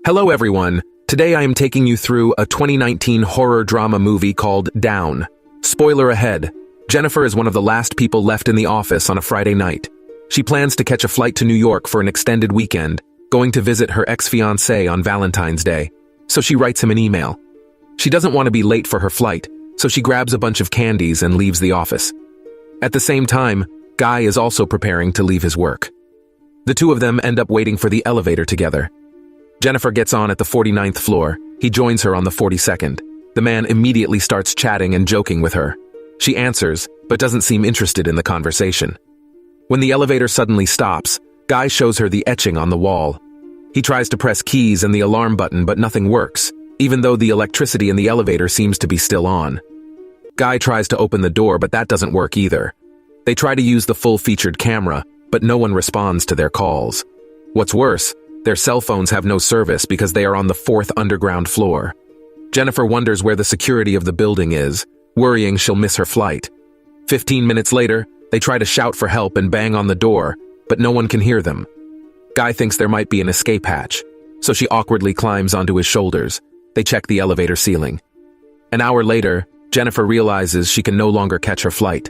Hello everyone, today I am taking you through a 2019 horror drama movie called Down. Spoiler ahead, Jennifer is one of the last people left in the office on a Friday night. She plans to catch a flight to New York for an extended weekend, going to visit her ex-fiancé on Valentine's Day, so she writes him an email. She doesn't want to be late for her flight, so she grabs a bunch of candies and leaves the office. At the same time, Guy is also preparing to leave his work. The two of them end up waiting for the elevator together. Jennifer gets on at the 49th floor. He joins her on the 42nd. The man immediately starts chatting and joking with her. She answers, but doesn't seem interested in the conversation. When the elevator suddenly stops, Guy shows her the etching on the wall. He tries to press keys and the alarm button, but nothing works, even though the electricity in the elevator seems to be still on. Guy tries to open the door, but that doesn't work either. They try to use the full-featured camera, but no one responds to their calls. What's worse, their cell phones have no service because they are on the 4th underground floor. Jennifer wonders where the security of the building is, worrying she'll miss her flight. 15 minutes later, they try to shout for help and bang on the door, but no one can hear them. Guy thinks there might be an escape hatch, so she awkwardly climbs onto his shoulders. They check the elevator ceiling. An hour later, Jennifer realizes she can no longer catch her flight.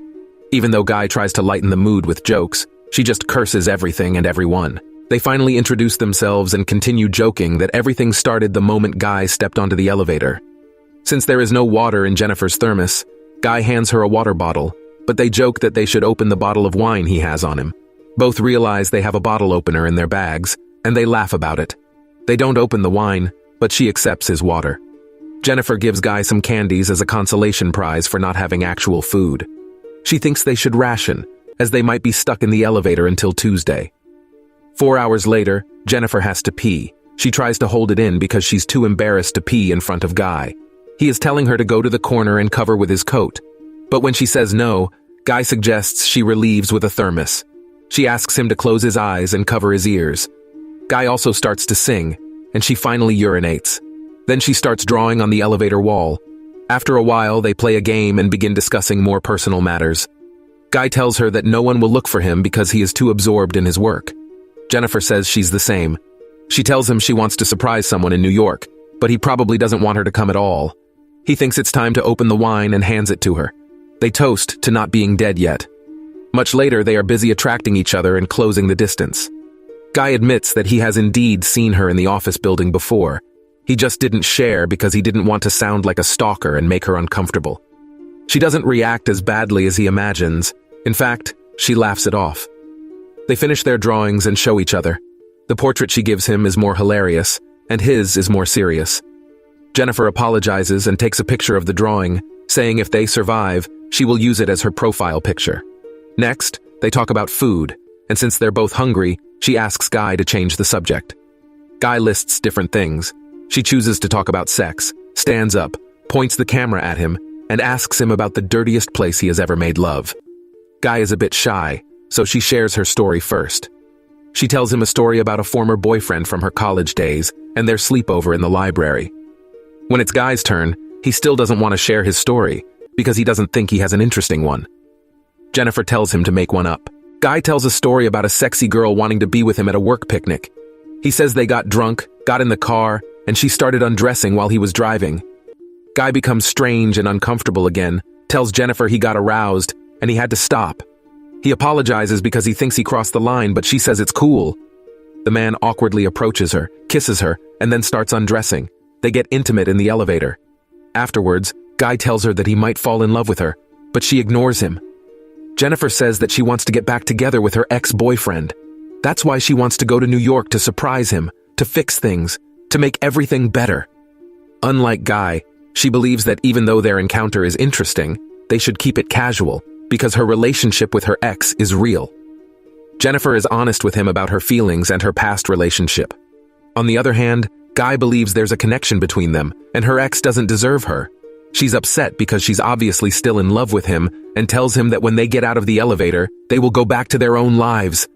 Even though Guy tries to lighten the mood with jokes, she just curses everything and everyone. They finally introduce themselves and continue joking that everything started the moment Guy stepped onto the elevator. Since there is no water in Jennifer's thermos, Guy hands her a water bottle, but they joke that they should open the bottle of wine he has on him. Both realize they have a bottle opener in their bags, and they laugh about it. They don't open the wine, but she accepts his water. Jennifer gives Guy some candies as a consolation prize for not having actual food. She thinks they should ration, as they might be stuck in the elevator until Tuesday. 4 hours later, Jennifer has to pee. She tries to hold it in because she's too embarrassed to pee in front of Guy. He is telling her to go to the corner and cover with his coat. But when she says no, Guy suggests she relieves with a thermos. She asks him to close his eyes and cover his ears. Guy also starts to sing, and she finally urinates. Then she starts drawing on the elevator wall. After a while, they play a game and begin discussing more personal matters. Guy tells her that no one will look for him because he is too absorbed in his work. Jennifer says she's the same. She tells him she wants to surprise someone in New York, but he probably doesn't want her to come at all. He thinks it's time to open the wine and hands it to her. They toast to not being dead yet. Much later, they are busy attracting each other and closing the distance. Guy admits that he has indeed seen her in the office building before. He just didn't share because he didn't want to sound like a stalker and make her uncomfortable. She doesn't react as badly as he imagines. In fact, she laughs it off. They finish their drawings and show each other. The portrait she gives him is more hilarious, and his is more serious. Jennifer apologizes and takes a picture of the drawing, saying if they survive, she will use it as her profile picture. Next, they talk about food, and since they're both hungry, she asks Guy to change the subject. Guy lists different things. She chooses to talk about sex, stands up, points the camera at him, and asks him about the dirtiest place he has ever made love. Guy is a bit shy, so she shares her story first. She tells him a story about a former boyfriend from her college days and their sleepover in the library. When it's Guy's turn, he still doesn't want to share his story because he doesn't think he has an interesting one. Jennifer tells him to make one up. Guy tells a story about a sexy girl wanting to be with him at a work picnic. He says they got drunk, got in the car, and she started undressing while he was driving. Guy becomes strange and uncomfortable again, tells Jennifer he got aroused, and he had to stop. He apologizes because he thinks he crossed the line, but she says it's cool. The man awkwardly approaches her, kisses her, and then starts undressing. They get intimate in the elevator. Afterwards, Guy tells her that he might fall in love with her, but she ignores him. Jennifer says that she wants to get back together with her ex-boyfriend. That's why she wants to go to New York to surprise him, to fix things, to make everything better. Unlike Guy, she believes that even though their encounter is interesting, they should keep it casual, because her relationship with her ex is real. Jennifer is honest with him about her feelings and her past relationship. On the other hand, Guy believes there's a connection between them, and her ex doesn't deserve her. She's upset because she's obviously still in love with him and tells him that when they get out of the elevator, they will go back to their own lives.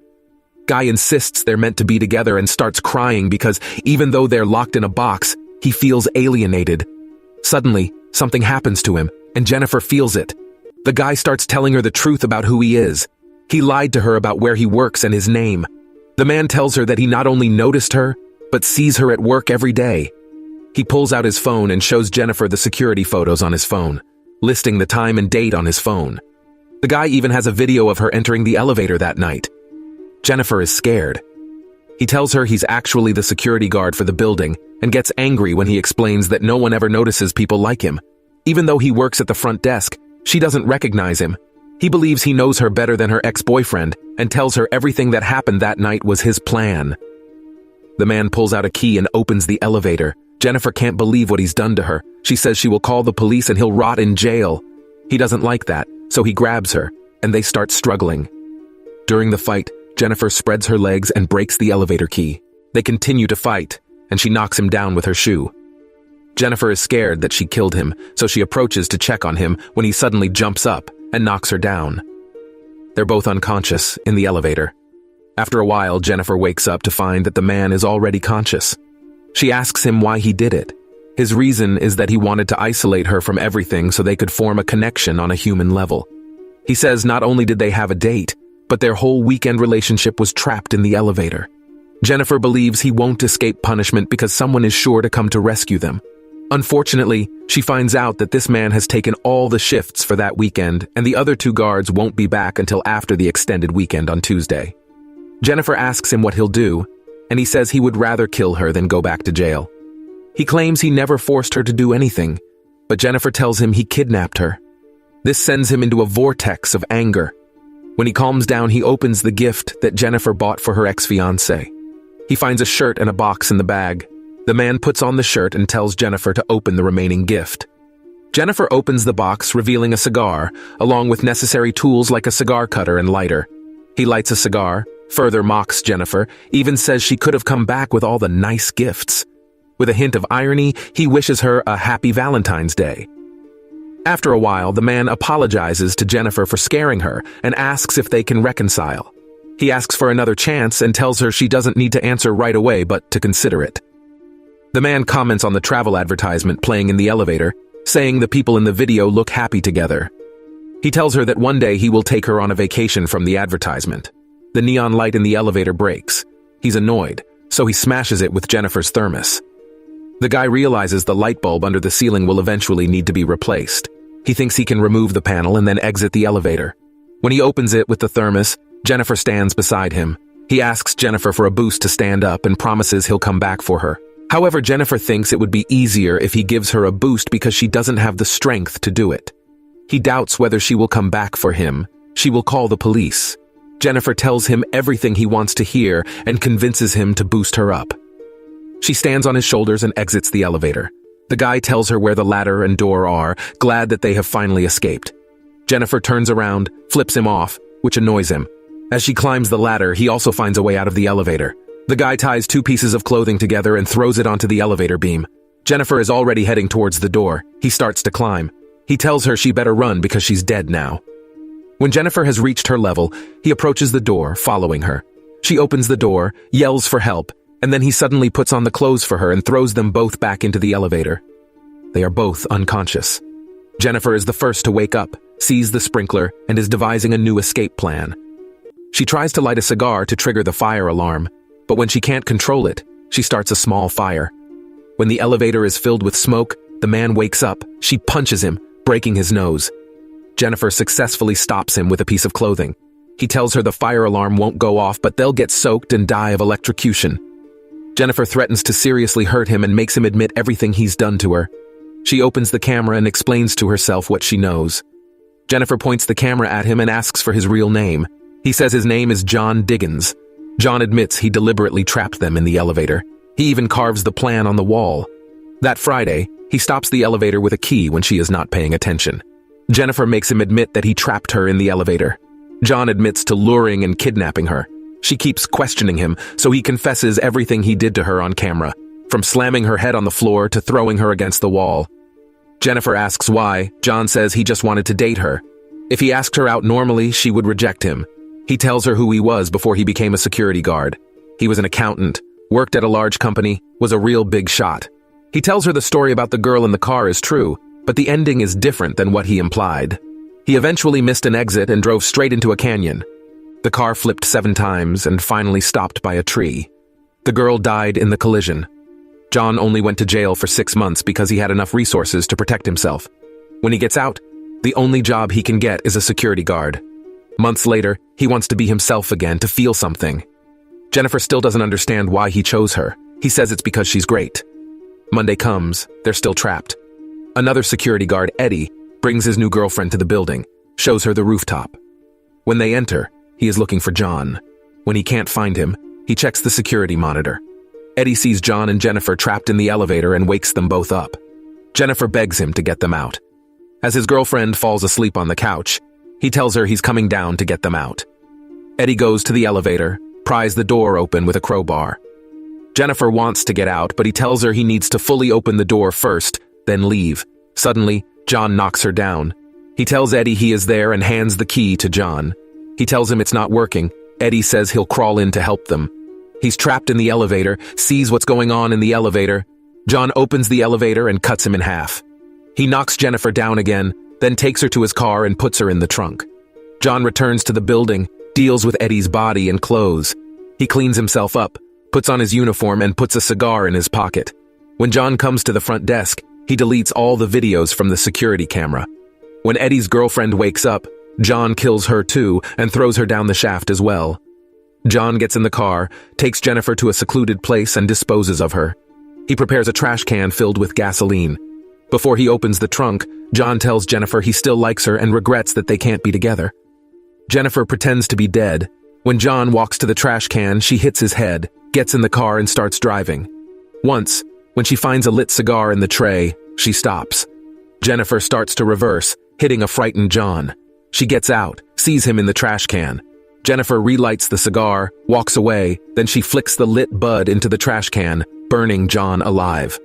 Guy insists they're meant to be together and starts crying because even though they're locked in a box, he feels alienated. Suddenly, something happens to him, and Jennifer feels it. The guy starts telling her the truth about who he is. He lied to her about where he works and his name. The man tells her that he not only noticed her, but sees her at work every day. He pulls out his phone and shows Jennifer the security photos on his phone, listing the time and date on his phone. The guy even has a video of her entering the elevator that night. Jennifer is scared. He tells her he's actually the security guard for the building and gets angry when he explains that no one ever notices people like him. Even though he works at the front desk, she doesn't recognize him. He believes he knows her better than her ex-boyfriend and tells her everything that happened that night was his plan. The man pulls out a key and opens the elevator. Jennifer can't believe what he's done to her. She says she will call the police and he'll rot in jail. He doesn't like that, so he grabs her, and they start struggling. During the fight, Jennifer spreads her legs and breaks the elevator key. They continue to fight, and she knocks him down with her shoe. Jennifer is scared that she killed him, so she approaches to check on him when he suddenly jumps up and knocks her down. They're both unconscious in the elevator. After a while, Jennifer wakes up to find that the man is already conscious. She asks him why he did it. His reason is that he wanted to isolate her from everything so they could form a connection on a human level. He says not only did they have a date, but their whole weekend relationship was trapped in the elevator. Jennifer believes he won't escape punishment because someone is sure to come to rescue them. Unfortunately, she finds out that this man has taken all the shifts for that weekend, and the other two guards won't be back until after the extended weekend on Tuesday. Jennifer asks him what he'll do, and he says he would rather kill her than go back to jail. He claims he never forced her to do anything, but Jennifer tells him he kidnapped her. This sends him into a vortex of anger. When he calms down, he opens the gift that Jennifer bought for her ex-fiancé. He finds a shirt and a box in the bag. The man puts on the shirt and tells Jennifer to open the remaining gift. Jennifer opens the box, revealing a cigar, along with necessary tools like a cigar cutter and lighter. He lights a cigar, further mocks Jennifer, even says she could have come back with all the nice gifts. With a hint of irony, he wishes her a happy Valentine's Day. After a while, the man apologizes to Jennifer for scaring her and asks if they can reconcile. He asks for another chance and tells her she doesn't need to answer right away, but to consider it. The man comments on the travel advertisement playing in the elevator, saying the people in the video look happy together. He tells her that one day he will take her on a vacation from the advertisement. The neon light in the elevator breaks. He's annoyed, so he smashes it with Jennifer's thermos. The guy realizes the light bulb under the ceiling will eventually need to be replaced. He thinks he can remove the panel and then exit the elevator. When he opens it with the thermos, Jennifer stands beside him. He asks Jennifer for a boost to stand up and promises he'll come back for her. However, Jennifer thinks it would be easier if he gives her a boost because she doesn't have the strength to do it. He doubts whether she will come back for him. She will call the police. Jennifer tells him everything he wants to hear and convinces him to boost her up. She stands on his shoulders and exits the elevator. The guy tells her where the ladder and door are, glad that they have finally escaped. Jennifer turns around, flips him off, which annoys him. As she climbs the ladder, he also finds a way out of the elevator. The guy ties two pieces of clothing together and throws it onto the elevator beam. Jennifer is already heading towards the door. He starts to climb. He tells her she better run because she's dead now. When Jennifer has reached her level, he approaches the door, following her. She opens the door, yells for help, and then he suddenly puts on the clothes for her and throws them both back into the elevator. They are both unconscious. Jennifer is the first to wake up, sees the sprinkler, and is devising a new escape plan. She tries to light a cigar to trigger the fire alarm, but when she can't control it, she starts a small fire. When the elevator is filled with smoke, the man wakes up. She punches him, breaking his nose. Jennifer successfully stops him with a piece of clothing. He tells her the fire alarm won't go off, but they'll get soaked and die of electrocution. Jennifer threatens to seriously hurt him and makes him admit everything he's done to her. She opens the camera and explains to herself what she knows. Jennifer points the camera at him and asks for his real name. He says his name is John Diggins. John admits he deliberately trapped them in the elevator. He even carves the plan on the wall. That Friday, he stops the elevator with a key when she is not paying attention. Jennifer makes him admit that he trapped her in the elevator. John admits to luring and kidnapping her. She keeps questioning him, so he confesses everything he did to her on camera, from slamming her head on the floor to throwing her against the wall. Jennifer asks why. John says he just wanted to date her. If he asked her out normally, she would reject him. He tells her who he was before he became a security guard. He was an accountant, worked at a large company, was a real big shot. He tells her the story about the girl in the car is true, but the ending is different than what he implied. He eventually missed an exit and drove straight into a canyon. The car flipped 7 times and finally stopped by a tree. The girl died in the collision. John only went to jail for 6 months because he had enough resources to protect himself. When he gets out, the only job he can get is a security guard. Months later, he wants to be himself again, to feel something. Jennifer still doesn't understand why he chose her. He says it's because she's great. Monday comes, they're still trapped. Another security guard, Eddie, brings his new girlfriend to the building, shows her the rooftop. When they enter, he is looking for John. When he can't find him, he checks the security monitor. Eddie sees John and Jennifer trapped in the elevator and wakes them both up. Jennifer begs him to get them out. As his girlfriend falls asleep on the couch, he tells her he's coming down to get them out. Eddie goes to the elevator, pries the door open with a crowbar. Jennifer wants to get out, but he tells her he needs to fully open the door first, then leave. Suddenly, John knocks her down. He tells Eddie he is there and hands the key to John. He tells him it's not working. Eddie says he'll crawl in to help them. He's trapped in the elevator, sees what's going on in the elevator. John opens the elevator and cuts him in half. He knocks Jennifer down again, then takes her to his car and puts her in the trunk. John returns to the building, deals with Eddie's body and clothes. He cleans himself up, puts on his uniform and puts a cigar in his pocket. When John comes to the front desk, he deletes all the videos from the security camera. When Eddie's girlfriend wakes up, John kills her too and throws her down the shaft as well. John gets in the car, takes Jennifer to a secluded place and disposes of her. He prepares a trash can filled with gasoline. Before he opens the trunk, John tells Jennifer he still likes her and regrets that they can't be together. Jennifer pretends to be dead. When John walks to the trash can, she hits his head, gets in the car and starts driving. Once, when she finds a lit cigar in the tray, she stops. Jennifer starts to reverse, hitting a frightened John. She gets out, sees him in the trash can. Jennifer relights the cigar, walks away, then she flicks the lit bud into the trash can, burning John alive.